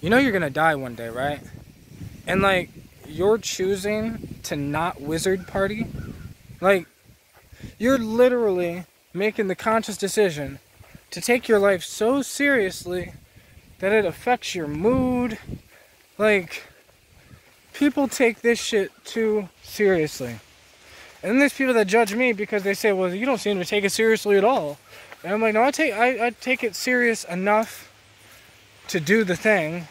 You know you're gonna die one day, right? And like, you're choosing to not wizard party. Like, you're literally making the conscious decision to take your life so seriously that it affects your mood. Like, people take this shit too seriously. And then there's people that judge me because they say, well, you don't seem to take it seriously at all. And I'm like, no, I take it serious enough to do the thing,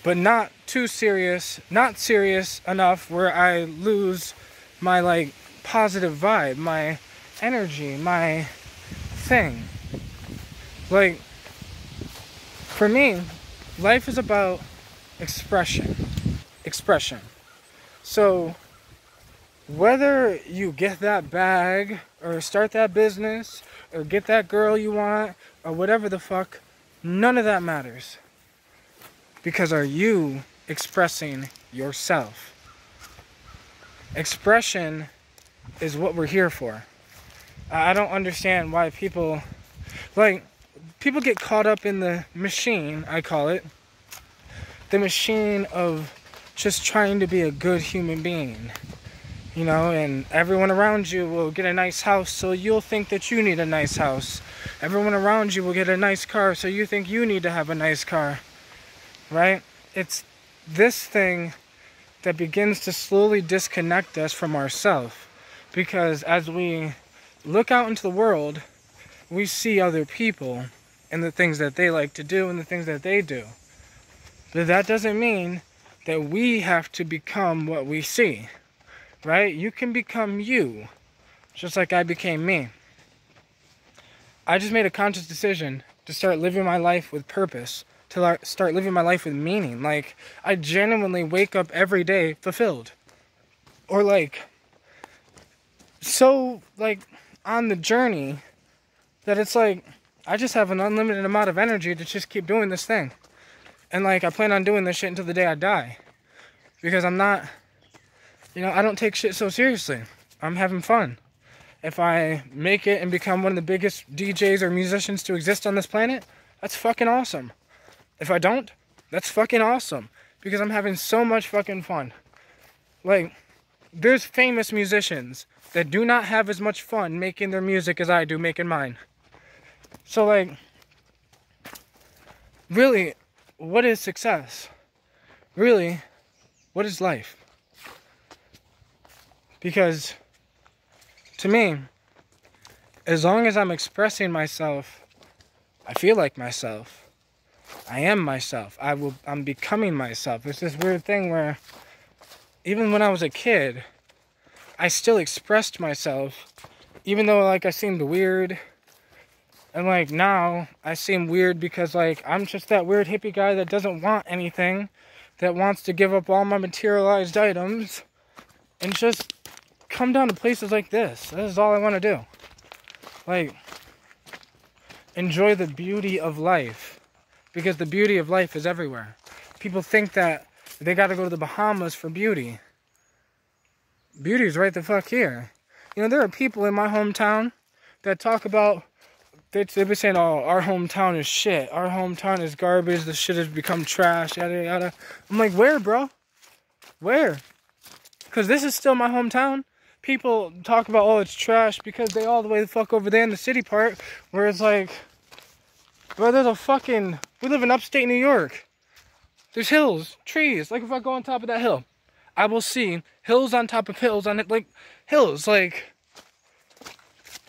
but not too serious, not serious enough where I lose my, like, positive vibe, my energy, my thing. Like, for me, life is about expression. So, whether you get that bag, or start that business, or get that girl you want, or whatever the fuck, none of that matters. Because are you expressing yourself? Expression is what we're here for. I don't understand why people get caught up in the machine, I call it. The machine of just trying to be a good human being. You know, and everyone around you will get a nice house, so you'll think that you need a nice house. Everyone around you will get a nice car, so you think you need to have a nice car. Right? It's this thing that begins to slowly disconnect us from ourselves. Because as we look out into the world, we see other people and the things that they like to do and the things that they do. But that doesn't mean that we have to become what we see. Right? You can become you, just like I became me. I just made a conscious decision to start living my life with purpose, to start living my life with meaning. Like, I genuinely wake up every day fulfilled. Or like, so like on the journey that it's like, I just have an unlimited amount of energy to just keep doing this thing. And like, I plan on doing this shit until the day I die. Because I'm not... You know, I don't take shit so seriously. I'm having fun. If I make it and become one of the biggest DJs or musicians to exist on this planet, that's fucking awesome. If I don't, that's fucking awesome. Because I'm having so much fucking fun. Like, there's famous musicians that do not have as much fun making their music as I do making mine. So, like, really, what is success? Really, what is life? Because, to me, as long as I'm expressing myself, I feel like myself. I am myself. I'm becoming myself. It's this weird thing where, even when I was a kid, I still expressed myself, even though, like, I seemed weird. And, like, now, I seem weird because, like, I'm just that weird hippie guy that doesn't want anything, that wants to give up all my materialized items, and just come down to places like this. This is all I want to do. Like, enjoy the beauty of life. Because the beauty of life is everywhere. People think that they got to go to the Bahamas for beauty. Beauty is right the fuck here. You know, there are people in my hometown that talk about, they've been saying, oh, our hometown is shit. Our hometown is garbage. The shit has become trash, yada, yada. I'm like, where, bro? Where? Because this is still my hometown. People talk about, oh, it's trash because they all the way the fuck over there in the city part where it's like, bro, there's a fucking, we live in upstate New York. There's hills, trees. Like, if I go on top of that hill, I will see hills on top of hills on it, like, hills, like,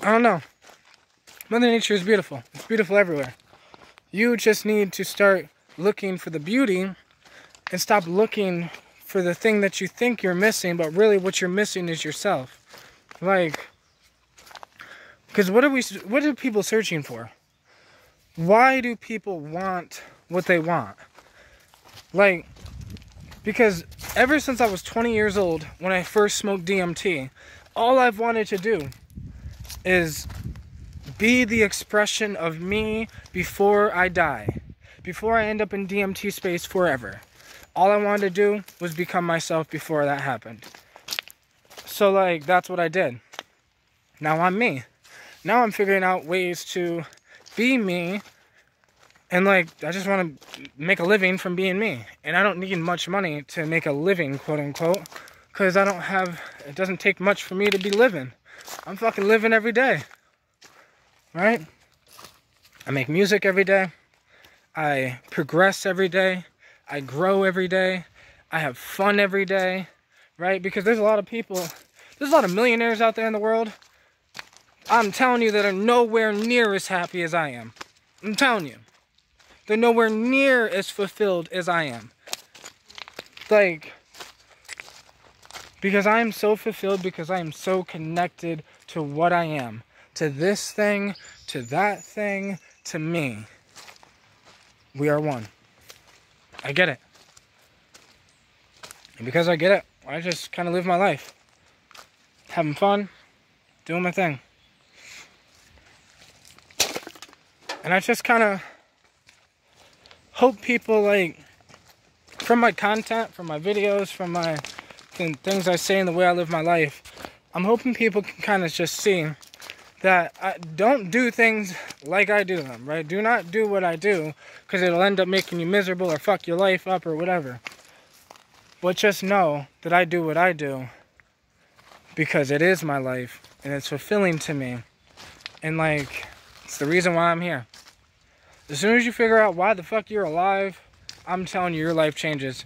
I don't know. Mother Nature is beautiful. It's beautiful everywhere. You just need to start looking for the beauty and stop looking for the thing that you think you're missing, but really what you're missing is yourself. Like, because what are people searching for? Why do people want what they want? Like, because ever since I was 20 years old, when I first smoked DMT, all I've wanted to do is be the expression of me before I die. Before I end up in DMT space forever. All I wanted to do was become myself before that happened. So, like, that's what I did. Now I'm me. Now I'm figuring out ways to be me And like, I just want to make a living from being me. And I don't need much money to make a living, quote unquote. Because it doesn't take much for me to be living. I'm fucking living every day. Right? I make music every day. I progress every day. I grow every day. I have fun every day. Right? Because there's a lot of people, there's a lot of millionaires out there in the world. I'm telling you that are nowhere near as happy as I am. I'm telling you. They're nowhere near as fulfilled as I am. Like, because I am so fulfilled, because I am so connected to what I am. To this thing, to that thing, to me. We are one. I get it. And because I get it, I just kind of live my life. Having fun, doing my thing. And I just kind of hope people, like, from my content, from my videos, from my things I say and the way I live my life, I'm hoping people can kind of just see that I don't do things like I do them, right? Do not do what I do, because it'll end up making you miserable or fuck your life up or whatever. But just know that I do what I do because it is my life and it's fulfilling to me. And like, it's the reason why I'm here. As soon as you figure out why the fuck you're alive, I'm telling you, your life changes.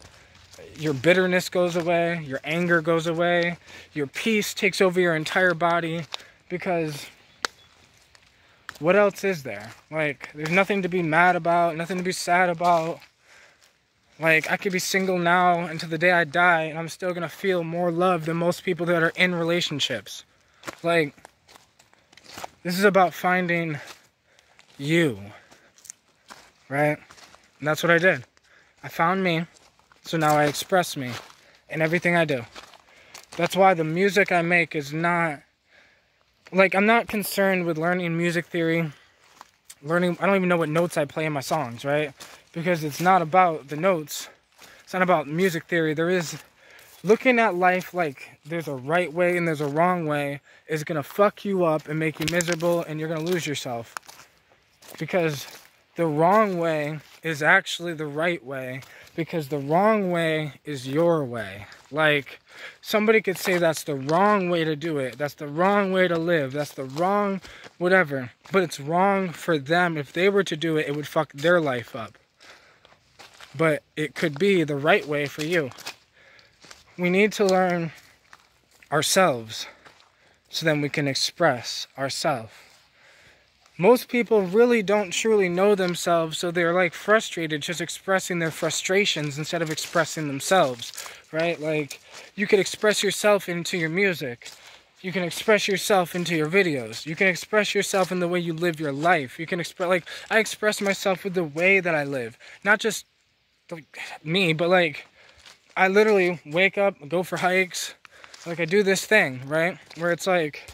Your bitterness goes away, your anger goes away, your peace takes over your entire body, because what else is there? Like, there's nothing to be mad about, nothing to be sad about. Like, I could be single now until the day I die, and I'm still gonna feel more love than most people that are in relationships. Like, this is about finding you. Right? And that's what I did. I found me, so now I express me in everything I do. That's why the music I make is not, like, I'm not concerned with learning music theory. I don't even know what notes I play in my songs, right? Because it's not about the notes. It's not about music theory. There is, looking at life like there's a right way and there's a wrong way is going to fuck you up and make you miserable, and you're going to lose yourself. Because the wrong way is actually the right way, because the wrong way is your way. Like, somebody could say that's the wrong way to do it, that's the wrong way to live, that's the wrong whatever, but it's wrong for them. If they were to do it, it would fuck their life up. But it could be the right way for you. We need to learn ourselves so then we can express ourselves. Most people really don't truly know themselves, so they're like frustrated just expressing their frustrations instead of expressing themselves, right? Like, you could express yourself into your music. You can express yourself into your videos. You can express yourself in the way you live your life. You can express, like, I express myself with the way that I live. Not just like, me, but like, I literally wake up, go for hikes. Like, I do this thing, right? Where it's like,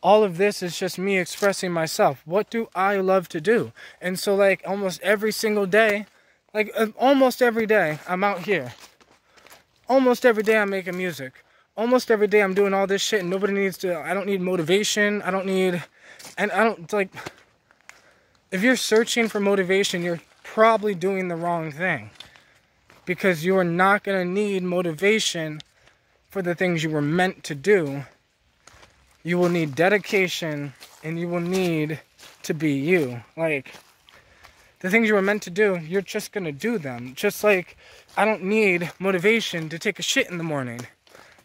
all of this is just me expressing myself. What do I love to do? And so, like, almost every single day, like, almost every day, I'm out here. Almost every day I'm making music. Almost every day I'm doing all this shit, and nobody needs to, I don't need motivation. I don't need, and I don't, like, if you're searching for motivation, you're probably doing the wrong thing. Because you are not going to need motivation for the things you were meant to do. You will need dedication, and you will need to be you. Like, the things you were meant to do, you're just going to do them. Just like, I don't need motivation to take a shit in the morning.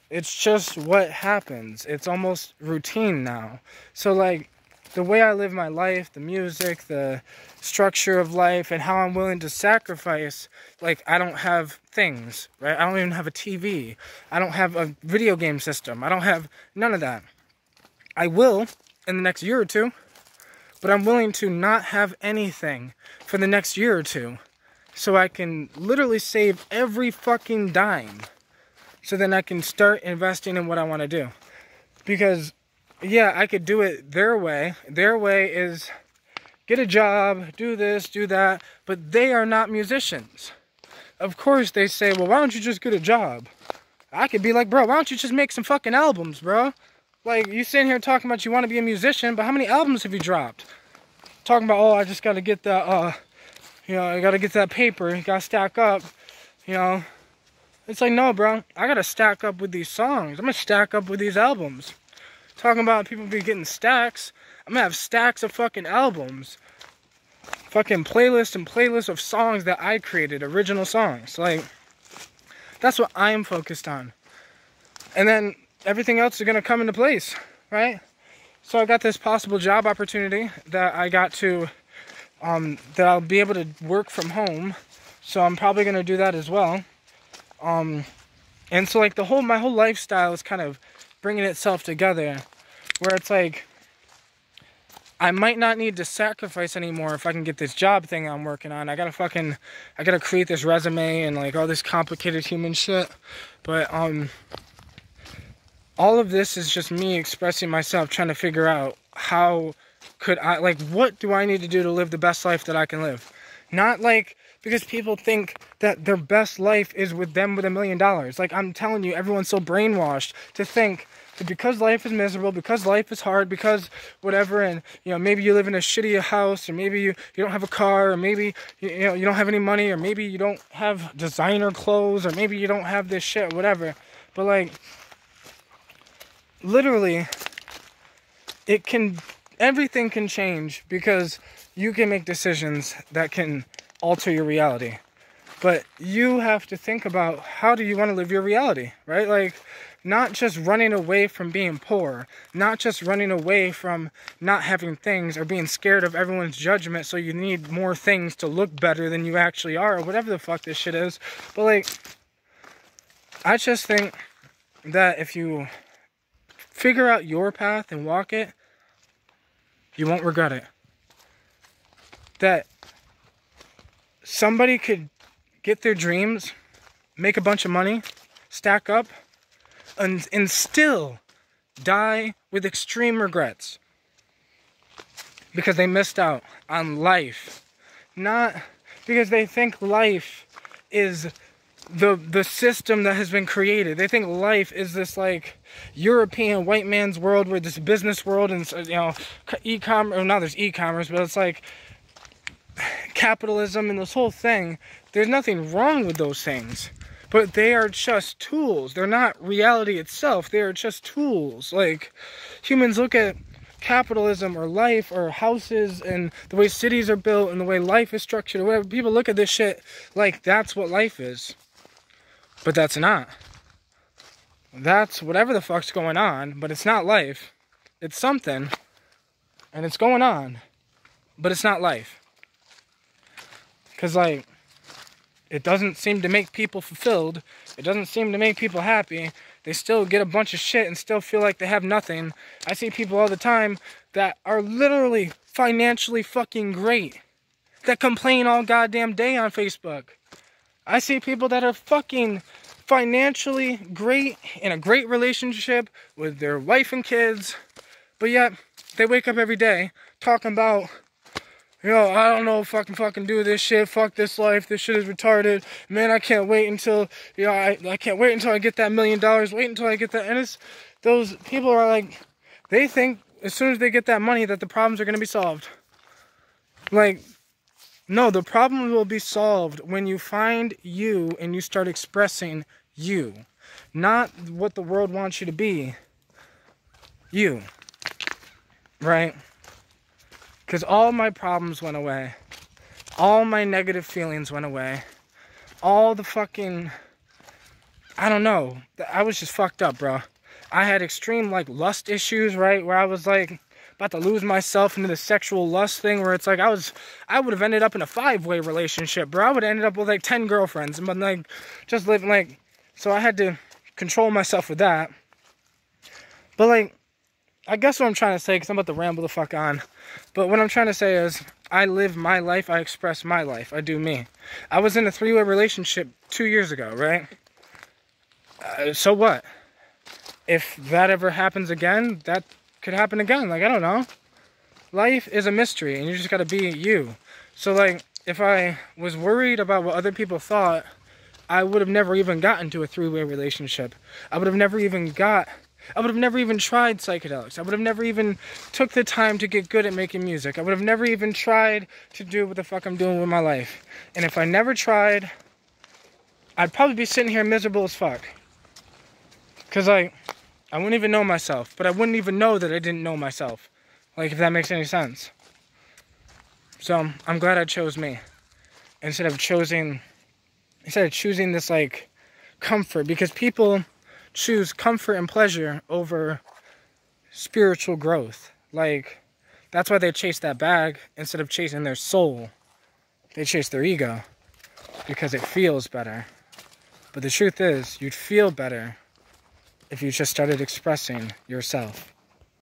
It's just what happens. It's almost routine now. So, like, the way I live my life, the music, the structure of life, and how I'm willing to sacrifice, like, I don't have things, right? I don't even have a TV. I don't have a video game system. I don't have none of that. I will in the next year or two, but I'm willing to not have anything for the next year or two, so I can literally save every fucking dime, so then I can start investing in what I want to do. Because, yeah, I could do it their way. Their way is get a job, do this, do that, but they are not musicians. Of course they say, well, why don't you just get a job? I could be like, bro, why don't you just make some fucking albums, bro? Like, you sitting here talking about you want to be a musician, but how many albums have you dropped? Talking about, oh, I just got to get the You know, I gotta get that paper, gotta stack up, you know. It's like, no, bro, I gotta stack up with these songs. I'm gonna stack up with these albums. Talking about people be getting stacks, I'm gonna have stacks of fucking albums. Fucking playlists and playlists of songs that I created, original songs. Like, that's what I am focused on. And then everything else is gonna come into place, right? So I got this possible job opportunity that I got to, that I'll be able to work from home. So I'm probably gonna do that as well. And so like my whole lifestyle is kind of bringing itself together, where it's like, I might not need to sacrifice anymore if I can get this job thing I'm working on. I gotta create this resume and like all this complicated human shit. But all of this is just me expressing myself, trying to figure out how could I, like, what do I need to do to live the best life that I can live? Not like, because people think that their best life is with them with $1 million. Like, I'm telling you, everyone's so brainwashed to think that because life is miserable, because life is hard, because whatever, and, you know, maybe you live in a shitty house, or maybe you don't have a car, or maybe, you know, you don't have any money, or maybe you don't have designer clothes, or maybe you don't have this shit, or whatever. But, like, literally, everything can change because you can make decisions that can alter your reality. But you have to think about, how do you want to live your reality, right? Like, not just running away from being poor, not just running away from not having things or being scared of everyone's judgment, so you need more things to look better than you actually are, or whatever the fuck this shit is. But like, I just think that if you figure out your path and walk it, you won't regret it. That somebody could get their dreams, make a bunch of money, stack up, and still die with extreme regrets because they missed out on life. Not because they think life is the system that has been created. They think life is this like European white man's world, where this business world and, you know, e-commerce, or not there's e-commerce, but it's like capitalism and this whole thing. There's nothing wrong with those things, but they are just tools. They're not reality itself. They are just tools. Like, humans look at capitalism or life or houses and the way cities are built and the way life is structured or whatever. People look at this shit like that's what life is. But that's not. That's whatever the fuck's going on, but it's not life. It's something, and it's going on, but it's not life. Because, like, it doesn't seem to make people fulfilled. It doesn't seem to make people happy. They still get a bunch of shit and still feel like they have nothing. I see people all the time that are literally financially fucking great, that complain all goddamn day on Facebook. I see people that are fucking financially great, in a great relationship with their wife and kids, but yet they wake up every day talking about, you know, I don't know if I can fucking do this shit, fuck this life, this shit is retarded, man, I can't wait until, you know, I can't wait until I get that $1 million, wait until I get that, and it's, those people are like, they think as soon as they get that money that the problems are going to be solved. Like, no, the problem will be solved when you find you and you start expressing you. Not what the world wants you to be. You. Right? Because all my problems went away. All my negative feelings went away. All the fucking, I don't know. I was just fucked up, bro. I had extreme, like, lust issues, right? Where I was, like, about to lose myself into the sexual lust thing, where it's like I would have ended up in a 5-way relationship, bro. I would have ended up with like 10 girlfriends, but like just living like, so I had to control myself with that. But like, I guess what I'm trying to say, because I'm about to ramble the fuck on, but what I'm trying to say is, I live my life, I express my life, I do me. I was in a 3-way relationship 2 years ago, right? So what? If that ever happens again, that could happen again. Like, I don't know. Life is a mystery, and you just gotta be you. So, like, if I was worried about what other people thought, I would have never even gotten to a 3-way relationship. I would have never even got I would have never even tried psychedelics. I would have never even took the time to get good at making music. I would have never even tried to do what the fuck I'm doing with my life. And if I never tried, I'd probably be sitting here miserable as fuck. Because I wouldn't even know myself. But I wouldn't even know that I didn't know myself. Like, if that makes any sense. So, I'm glad I chose me. Instead of choosing this, like, comfort. Because people choose comfort and pleasure over spiritual growth. Like, that's why they chase that bag instead of chasing their soul. They chase their ego. Because it feels better. But the truth is, you'd feel better if you just started expressing yourself.